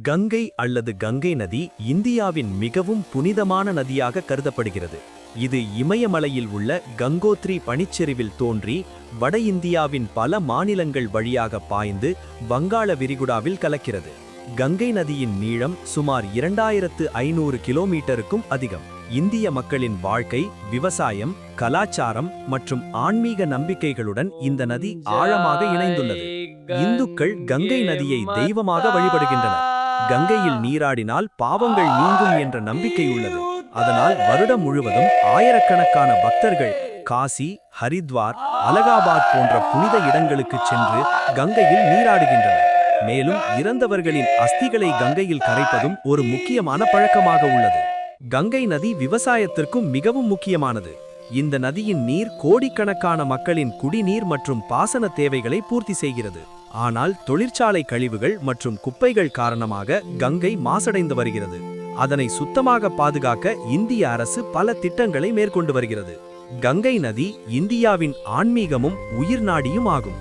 கங்கை அல்லது கங்கை நதி இந்தியாவின் மிகவும் புனிதமான நதியாக கருதப்படுகிறது. இது இமயமலையில் உள்ள கங்கோத்ரி பனிச்சரிவில் தோன்றி வட இந்தியாவின் பல மாநிலங்கள் வழியாக பாய்ந்து வங்காள விரிகுடாவில் கலக்கிறது. கங்கை நதியின் நீளம் சுமார் 2500 கிலோமீட்டருக்கும் அதிகம். இந்திய மக்களின் வாழ்க்கை, விவசாயம், கலாச்சாரம் மற்றும் ஆன்மீக நம்பிக்கைகளுடன் இந்த நதி ஆழமாக இணைந்துள்ளது. இந்துக்கள் கங்கை நதியை தெய்வமாக வழிபடுகின்றனர். கங்கையில் நீராடினால் பாவங்கள் நீங்கும் என்ற நம்பிக்கை உள்ளது. அதனால் வருடம் முழுவதும் ஆயிரக்கணக்கான பக்தர்கள் காசி, ஹரித்வார், அலகாபாத் போன்ற புனித இடங்களுக்கு சென்று கங்கையில் நீராடுகின்றனர். மேலும் இறந்தவர்களின் அஸ்திகளை கங்கையில் கரைப்பதும் ஒரு முக்கியமான பழக்கமாக உள்ளது. கங்கை நதி விவசாயத்திற்கும் மிகவும் முக்கியமானது. இந்த நதியின் நீர் கோடிக்கணக்கான மக்களின் குடிநீர் மற்றும் பாசன தேவைகளை பூர்த்தி செய்கிறது. ஆனால் தொழிற்சாலை கழிவுகள் மற்றும் குப்பைகள் காரணமாக கங்கை மாசடைந்து வருகிறது. அதனை சுத்தமாக பாதுகாக்க இந்திய அரசு பல திட்டங்களை மேற்கொண்டு வருகிறது. கங்கை நதி இந்தியாவின் ஆன்மீகமும் உயிர்நாடியும் ஆகும்.